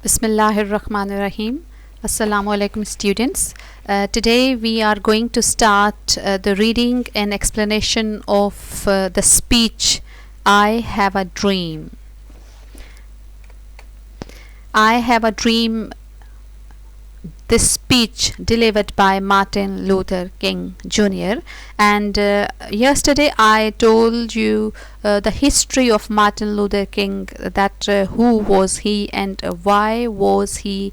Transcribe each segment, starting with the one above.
Bismillahirrahmanirrahim. Assalamu alaikum students. Today we are going to start the reading and explanation of the speech I have a dream. I have a dream. This speech delivered by Martin Luther King Jr. and yesterday I told you the history of Martin Luther King, that who was he and why was he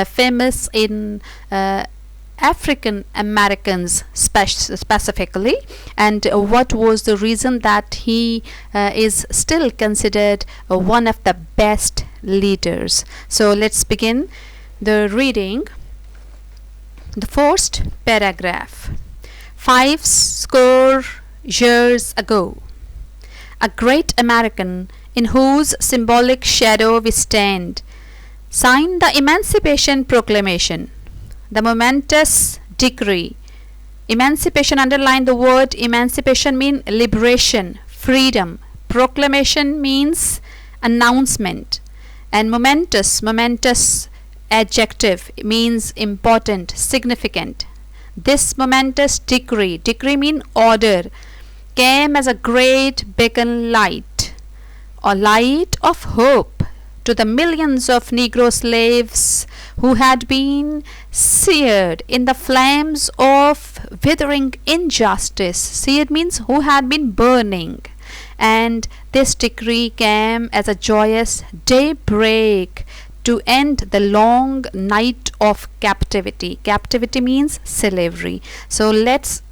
famous in African Americans specifically, and what was the reason that he is still considered one of the best leaders. So let's begin the reading. The first paragraph. 50 years ago, a great American in whose symbolic shadow we stand signed the Emancipation Proclamation, the momentous decree. Emancipation, underline the word emancipation, means liberation, freedom. Proclamation means announcement, and momentous adjective means important, significant. This momentous decree mean order, came as a great beacon light, a light of hope to the millions of Negro slaves who had been seared in the flames of withering injustice. Seared means who had been burning. And this decree came as a joyous daybreak to end the long night of captivity. Captivity means slavery. So let's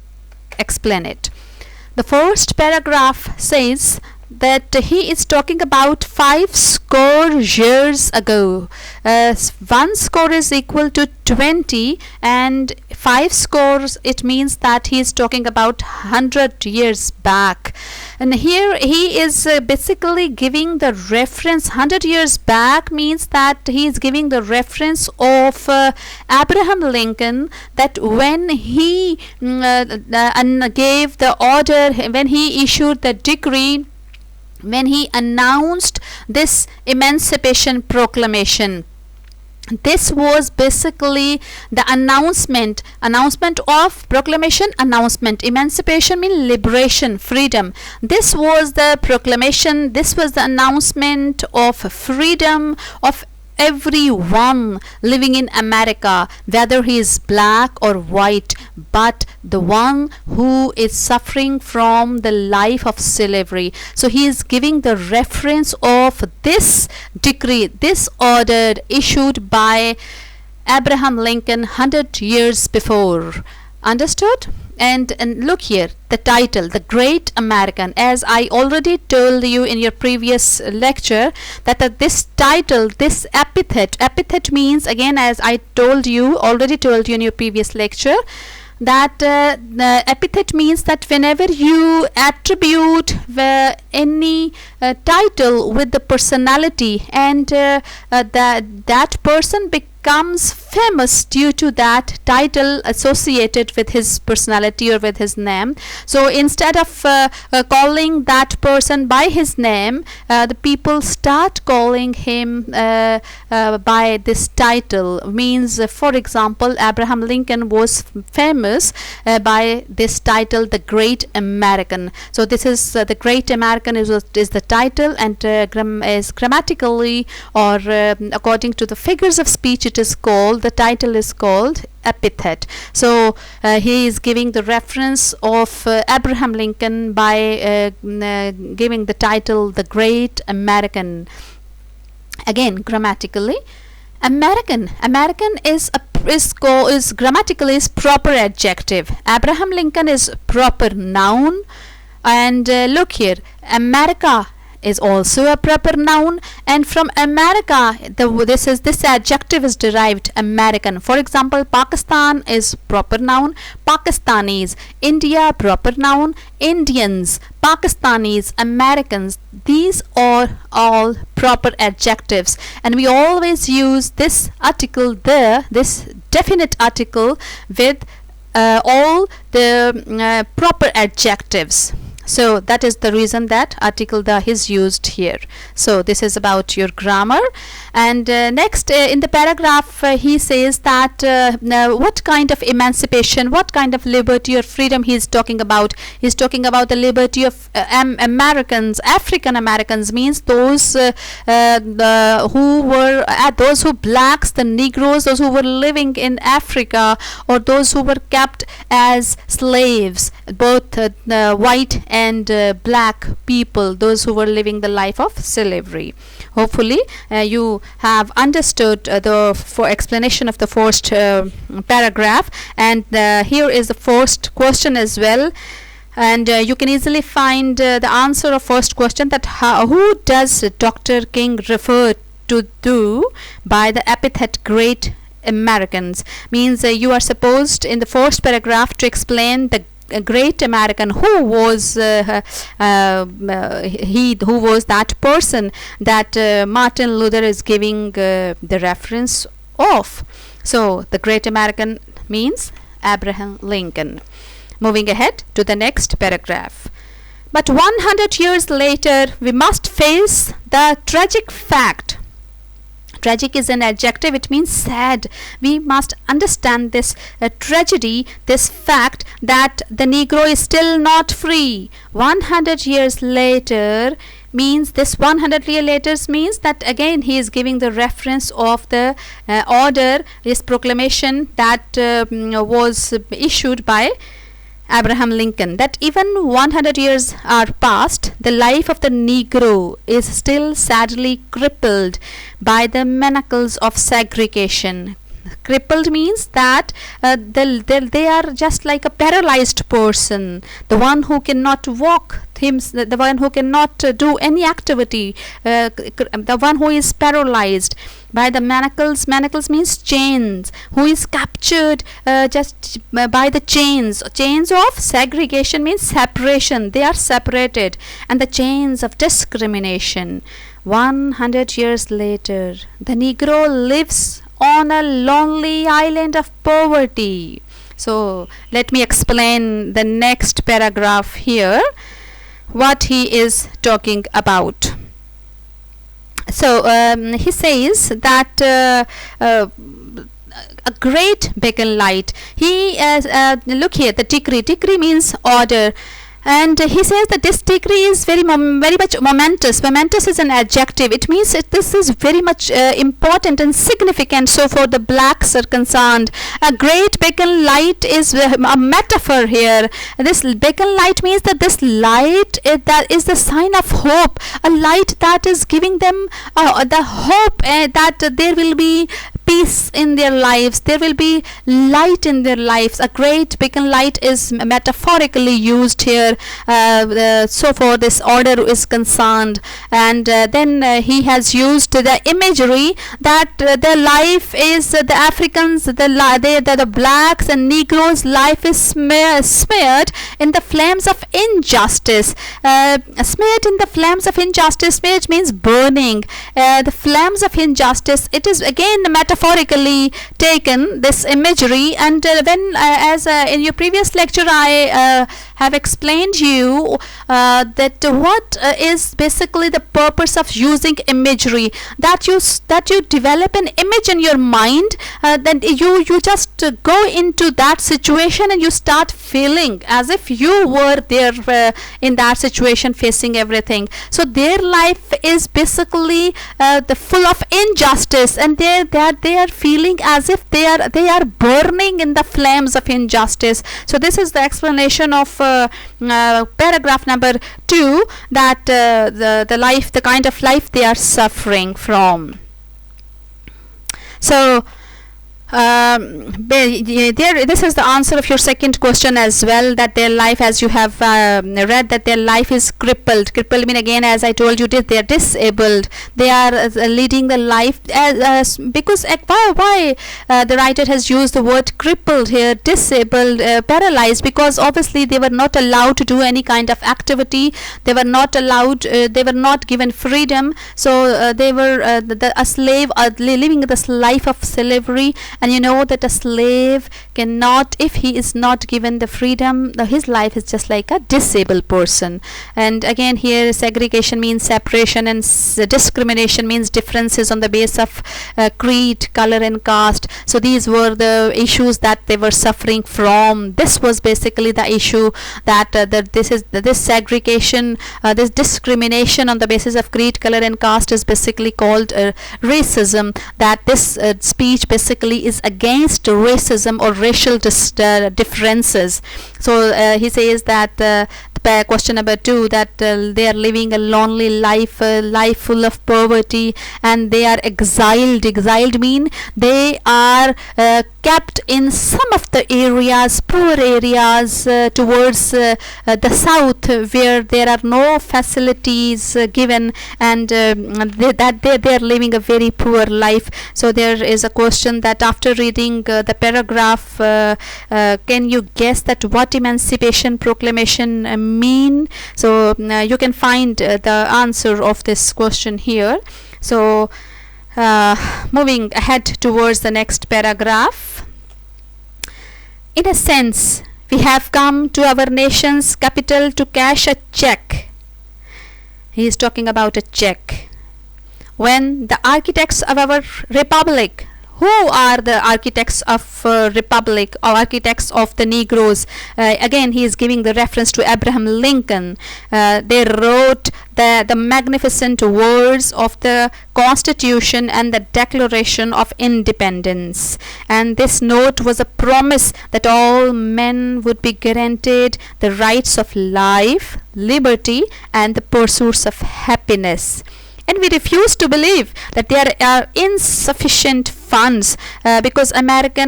explain it. The first paragraph says that he is talking about 50 years ago. 1 is equal to 20, and 50, it means that he is talking about 100 years back. And here he is basically giving the reference. 100 years back means that he is giving the reference of Abraham Lincoln, that when he gave the order, when he issued the decree, when he announced this Emancipation Proclamation. This was basically the announcement of proclamation, announcement. Emancipation means liberation, freedom. This was the proclamation, this was the announcement of freedom of everyone living in America, whether he is black or white, but the one who is suffering from the life of slavery. So he is giving the reference of this decree, this order issued by Abraham Lincoln 100 years before. Understood? And look here, the title, The Great American. As I already told you in your previous lecture, that this title, this epithet means, again, as I already told you in your previous lecture, that the epithet means that whenever you attribute any title with the personality, and that person becomes famous due to that title associated with his personality or with his name. So instead of calling that person by his name, the people start calling him by this title. Means, for example, Abraham Lincoln was famous by this title, The Great American. So this is The Great American is the title, and is grammatically, or according to the figures of speech, the title is called epithet. So he is giving the reference of Abraham Lincoln by giving the title The Great American. Again, grammatically, American is grammatically is proper adjective. Abraham Lincoln is proper noun. And look here, America is also a proper noun, and from America this adjective is derived, American. For example, Pakistan is proper noun, Pakistanis. India, proper noun, Indians, Pakistanis, Americans. These are all proper adjectives, and we always use this article there, this definite article, with all the proper adjectives. So that is the reason that article the is used here. So this is about your grammar. And next in the paragraph he says that now what kind of emancipation, what kind of liberty or freedom he is talking about. He is talking about the liberty of Americans, African Americans, means those who were those who blacks, the Negroes, those who were living in Africa, or those who were kept as slaves, both white and black people, those who were living the life of slavery. Hopefully you have understood the explanation of the first paragraph, and here is the first question as well. And you can easily find the answer of first question, that who does Dr. King refer to by the epithet great Americans. Means you are supposed in the first paragraph to explain the great American, who was who was that person that Martin Luther is giving the reference of. So the great American means Abraham Lincoln. Moving ahead to the next paragraph. But 100 years later we must face the tragic fact. Tragic is an adjective, it means sad. We must understand this tragedy, this fact that the Negro is still not free. 100 years later means, this 100 years later means that again he is giving the reference of the order, this proclamation that was issued by Abraham Lincoln, that even 100 years are past, the life of the Negro is still sadly crippled by the manacles of segregation. Crippled means that they are just like a paralyzed person, the one who cannot walk, the one who cannot do any activity, the one who is paralyzed by the manacles. Manacles means chains, who is captured just by the chains of segregation, means separation. They are separated, and the chains of discrimination. 100 years later the Negro lives on a lonely island of poverty. So let me explain the next paragraph here, what he is talking about. So he says that a great beacon light. He look here, the decree means order. And he says that this decree is very much momentous. Momentous is an adjective. It means this is very much important and significant. So for the blacks are concerned, a great beacon light is a metaphor here. This beacon light means that this light that is the sign of hope. A light that is giving them the hope that there will be peace in their lives, there will be light in their lives. A great beacon light is metaphorically used here, so for this order is concerned. And then he has used the imagery that the life is the Africans, the blacks and Negroes life is smeared in the flames of injustice. Smeared in the flames of injustice, which means burning. The flames of injustice, it is again metaphorically taken, this imagery. And when as in your previous lecture I have explained you that what is basically the purpose of using imagery, that you develop an image in your mind, then you just go into that situation and you start feeling as if you were there in that situation, facing everything. So their life is basically the full of injustice, and they are feeling as if they are burning in the flames of injustice. So this is the explanation of paragraph number 2, that the kind of life they are suffering from. So this is the answer of your second question as well, that their life, as you have read, that their life is crippled. Crippled mean, again as I told you, they are disabled. They are leading the life because why the writer has used the word crippled here, disabled, paralyzed, because obviously they were not allowed to do any kind of activity. They were not allowed, they were not given freedom. So they were a slave, living this life of slavery. And you know that a slave cannot, if he is not given the freedom, his life is just like a disabled person. And again here segregation means separation, and discrimination means differences on the basis of creed, color and caste. So these were the issues that they were suffering from. This was basically the issue, that this segregation, this discrimination on the basis of creed, color and caste is basically called racism. That this speech basically is against racism or racial differences. So he says that question number 2, that they are living a lonely life, a life full of poverty, and they are exiled. Exiled mean they are kept in some of the areas, poor areas towards the south, where there are no facilities given, and they are living a very poor life. So there is a question that after reading the paragraph, can you guess that what Emancipation Proclamation mean? So you can find the answer of this question here. So moving ahead towards the next paragraph. In a sense, we have come to our nation's capital to cash a check. He is talking about a check. When the architects of our republic, who are the architects of republic, or architects of the Negroes? Again, he is giving the reference to Abraham Lincoln. They wrote the magnificent words of the Constitution and the Declaration of Independence. And this note was a promise that all men would be guaranteed the rights of life, liberty, and the pursuits of happiness. And we refuse to believe that there are insufficient funds because America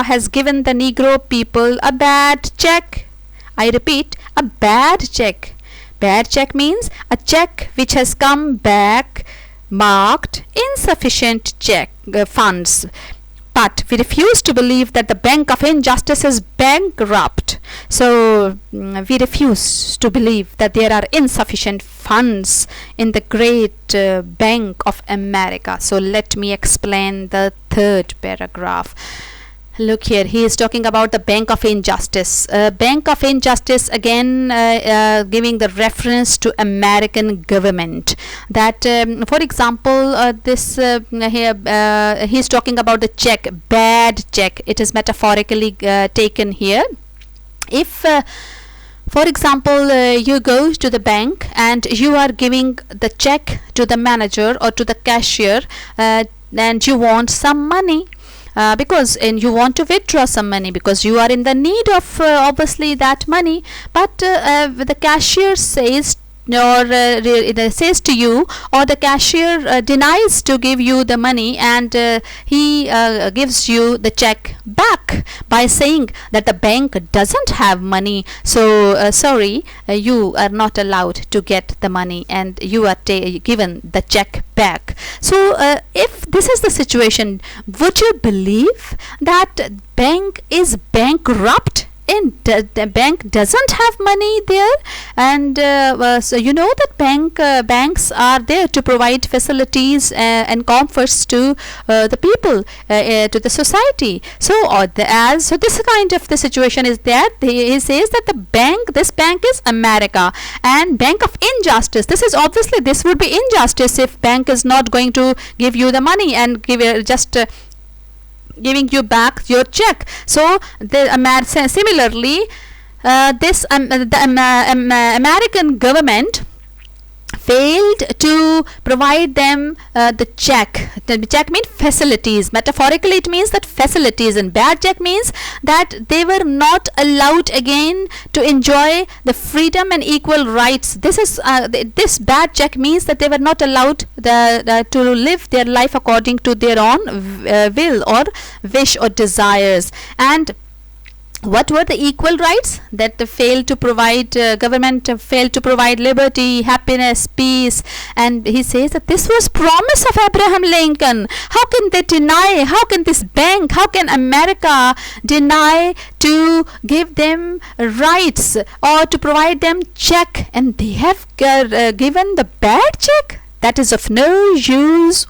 has given the Negro people a bad check. I repeat, a bad check. Bad check means a check which has come back marked insufficient funds. But we refuse to believe that the Bank of Injustice is bankrupt. So we refuse to believe that there are insufficient funds in the great Bank of America. So let me explain the third paragraph. Look here, he is talking about the Bank of Injustice. Bank of Injustice, again giving the reference to American government. That for example, this here he is talking about the check, bad check. It is metaphorically taken here. If for example, you go to the bank and you are giving the check to the manager or to the cashier, and you want some money. Because you want to withdraw some money because you are in the need of obviously that money, but the cashier says says to you, or the cashier denies to give you the money, and he gives you the check back by saying that the bank doesn't have money, so sorry, you are not allowed to get the money, and you are given the check back. So if this is the situation, would you believe that bank is bankrupt? And the bank doesn't have money there, and so you know that banks are there to provide facilities and comforts to the people, to the society. So so this kind of the situation is that he says that this bank is America, and Bank of Injustice. This is obviously, this would be injustice if bank is not going to give you the money and give just giving you back your check. So similarly, the American government failed to provide them the check. The check means facilities. Metaphorically, it means that facilities, and bad check means that they were not allowed again to enjoy the freedom and equal rights. This is this bad check means that they were not allowed to live their life according to their own will or wish or desires. And what were the equal rights? That they failed to provide, government failed to provide liberty, happiness, peace. And he says that this was promise of Abraham Lincoln. How can they deny? How can this bank, how can America deny to give them rights or to provide them check? And they have given the bad check. That is of no use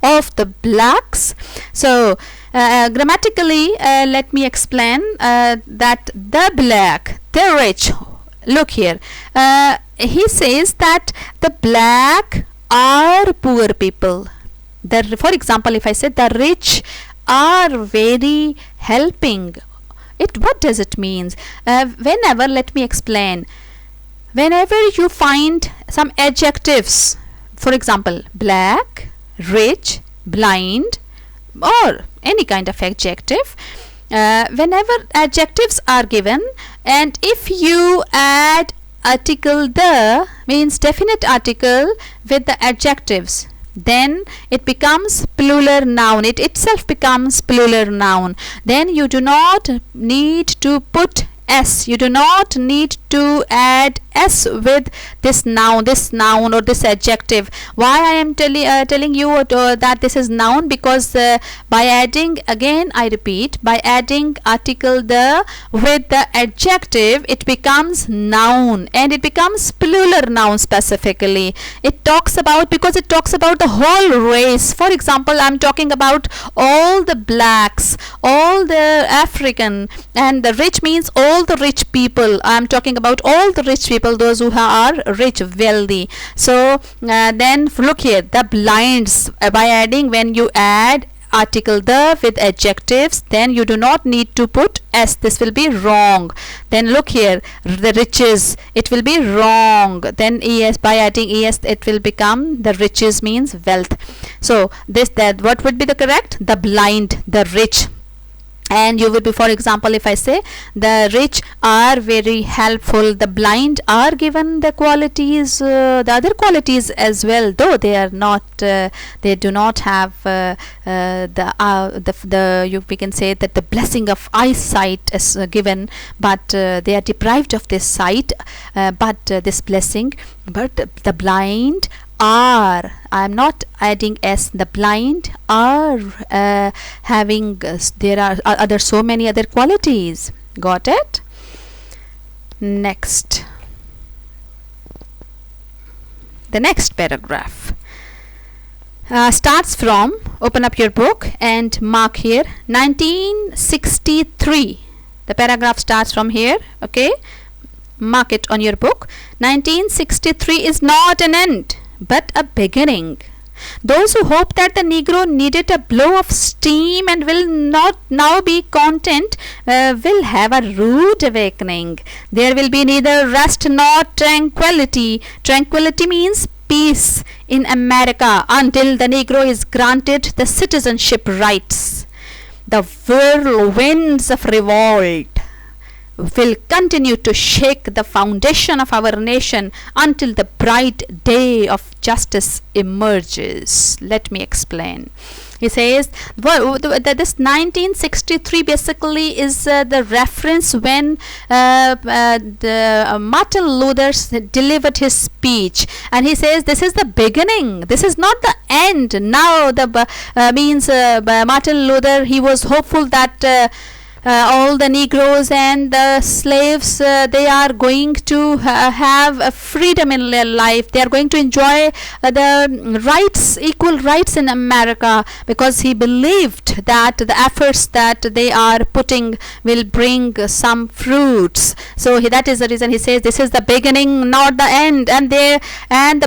of the blacks. So grammatically, let me explain that the black, the rich, look here, he says that the black are poor people. For example, if I say the rich are very helping, what does it mean? Whenever, let me explain, whenever you find some adjectives, for example, black, rich, blind, or any kind of adjective, whenever adjectives are given, and if you add article the, means definite article with the adjectives, then it becomes plural noun. It itself becomes plural noun. Then you do not need to put s. You do not need to add s with this noun or this adjective. Why I am telling you that this is noun? Because by adding, again I repeat, by adding article the with the adjective, it becomes noun, and it becomes plural noun specifically. It talks about, because it talks about the whole race. For example, I am talking about all the blacks, all the African, and the rich means all the rich people. I am talking about all the rich people, those who are rich, wealthy. So then look here, the blinds, by adding, when you add article the with adjectives, then you do not need to put s. This will be wrong. Then look here, the riches, it will be wrong. Then es, by adding es, it will become the riches means wealth. So that what would be the correct? The blind, the rich. And you will be, for example, if I say the rich are very helpful, the blind are given the qualities, the other qualities as well, though they are not, they do not have we can say that the blessing of eyesight is given, but they are deprived of this sight, this blessing. But the blind are, I am not adding s, the blind are having, there are other, so many other qualities. Got it? Next, the next paragraph starts from, open up your book and mark here, 1963. The paragraph starts from here, okay? Mark it on your book. 1963 is not an end, but a beginning. Those who hope that the Negro needed a blow of steam and will not now be content will have a rude awakening. There will be neither rest nor tranquility. Tranquility means peace in America until the Negro is granted the citizenship rights. The whirlwinds of revolt will continue to shake the foundation of our nation until the bright day of justice emerges. Let me explain. He says this 1963 basically is the reference when Martin Luther delivered his speech, and he says this is the beginning, this is not the end. Now Martin Luther, he was hopeful that all the Negroes and the slaves, they are going to have a freedom in their life. They are going to enjoy the rights, equal rights in America, because he believed that the efforts that they are putting will bring some fruits. So that is the reason he says this is the beginning, not the end, and the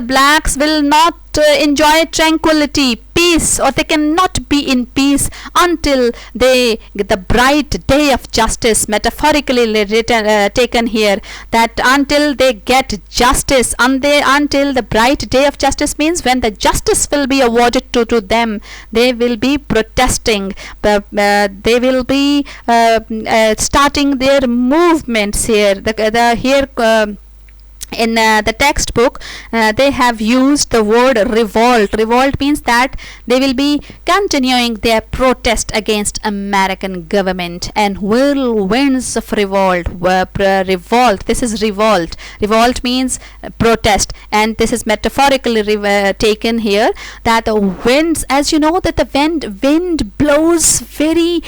blacks will not enjoy tranquility, peace, or they cannot be in peace until they get the bright day of justice, metaphorically taken here, that until they get justice, until the bright day of justice means when the justice will be awarded to them, they will be protesting, they will be starting their movements here. In the textbook, they have used the word revolt. Revolt means that they will be continuing their protest against American government, and whirlwinds of revolt. This is revolt. Revolt means protest, and this is metaphorically taken here, that the winds, as you know, that the wind blows very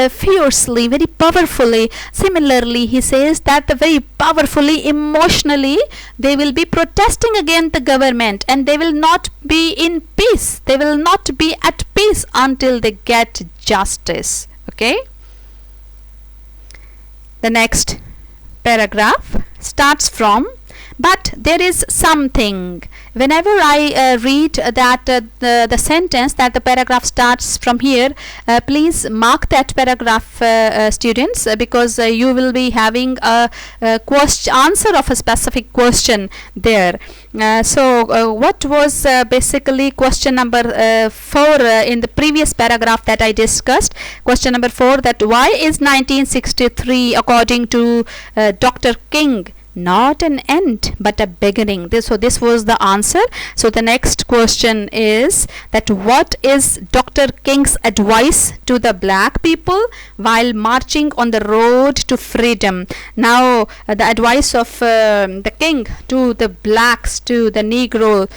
fiercely, very powerfully. Similarly, he says that the very powerfully, emotionally, basically they will be protesting against the government, and they will not be in peace. They will not be at peace until they get justice. Okay. The next paragraph starts from, but there is something. Whenever I read that the sentence, that the paragraph starts from here, please mark that paragraph, students, because you will be having a answer of a specific question there. What was basically question number 4 in the previous paragraph that I discussed? Question number 4, that why is 1963 according to Dr. King not an end but a beginning? This was the answer. So the next question is that what is Dr. King's advice to the black people while marching on the road to freedom? Now the advice of the king to the blacks, to the Negroes.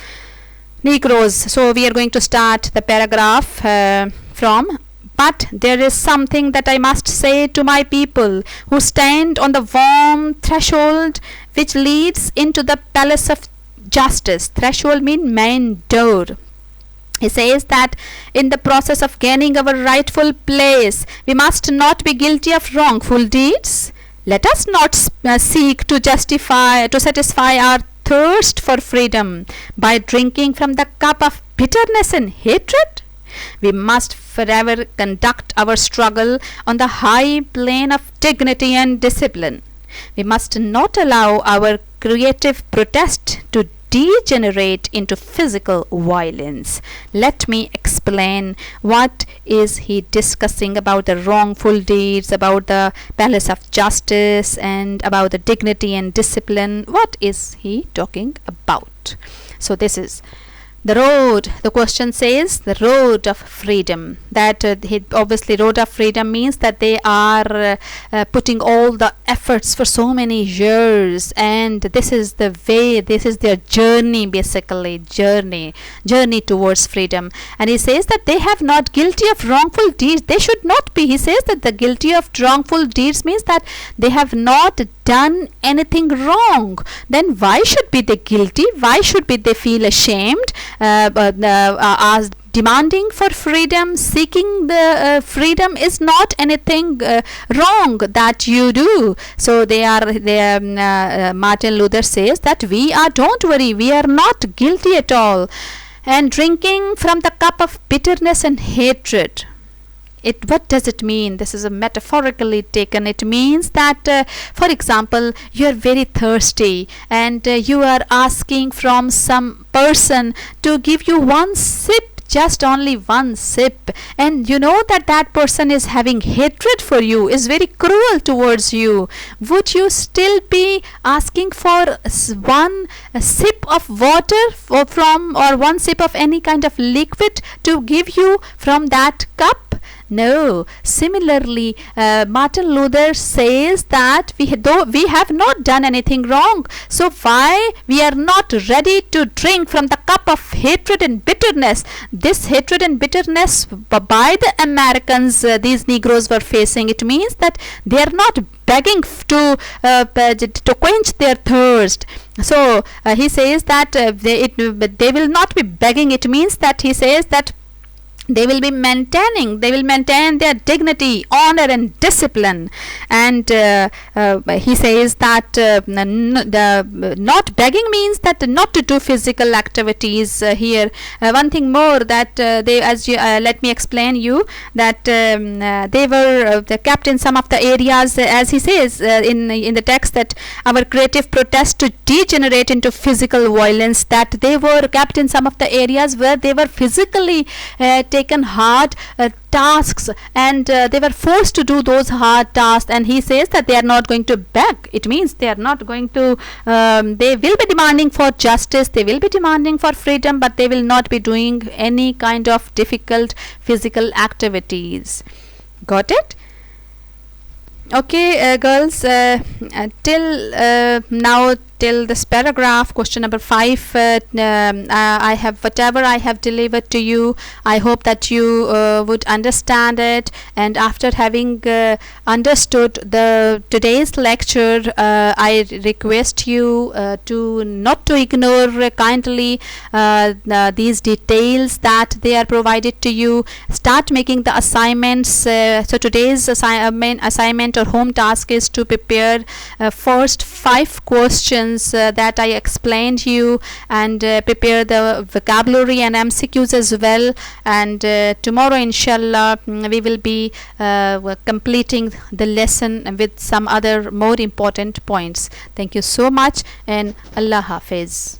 So we are going to start the paragraph from, but there is something that I must say to my people who stand on the warm threshold which leads into the palace of justice. Threshold means main door. He says that in the process of gaining our rightful place, we must not be guilty of wrongful deeds. Let us not seek to satisfy our thirst for freedom by drinking from the cup of bitterness and hatred. We must forever conduct our struggle on the high plane of dignity and discipline. We must not allow our creative protest to degenerate into physical violence. Let me explain what is he discussing about the wrongful deeds, about the palace of justice, and about the dignity and discipline. What is he talking about? So this is the road. The question says the road of freedom. That obviously road of freedom means that they are putting all the efforts for so many years, and this is the way, this is their journey, basically journey towards freedom. And he says that they have not guilty of wrongful deeds. They should not be. He says that the guilty of wrongful deeds means that they have not done anything wrong. Then why should be they guilty? Why should be they feel ashamed? As demanding for freedom, seeking the freedom is not anything wrong that you do. So Martin Luther says that don't worry, we are not guilty at all. And drinking from the cup of bitterness and hatred. What does it mean? This is a metaphorically taken. It means that, for example, you are very thirsty and you are asking from some person to give you one sip, just only one sip, and you know that that person is having hatred for you, is very cruel towards you. Would you still be asking for one sip of water or one sip of any kind of liquid to give you from that cup? No. Similarly, Martin Luther says that though we have not done anything wrong, so why we are not ready to drink from the cup of hatred and bitterness? This hatred and bitterness by the Americans, these Negroes were facing, it means that they are not begging to quench their thirst. So he says that they will not be begging. It means that he says that they will maintain their dignity, honor and discipline. And he says that not begging means that not to do physical activities here. One thing more that let me explain you that they were kept in some of the areas, as he says in the text, that our creative protest to degenerate into physical violence, that they were kept in some of the areas where they were physically taken hard tasks, and they were forced to do those hard tasks. And he says that they are not going to beg. It means they are not going to they will be demanding for justice, they will be demanding for freedom, but they will not be doing any kind of difficult physical activities. Got it? Okay, girls, till now till this paragraph, question number 5. I have whatever I have delivered to you, I hope that you would understand it, and after having understood the today's lecture, I request you to not to ignore kindly these details that they are provided to you. Start making the assignments. So today's assignment or home task is to prepare first 5 questions that I explained you, and prepare the vocabulary and MCQs as well. And tomorrow inshallah we will be completing the lesson with some other more important points. Thank you so much, and Allah Hafiz.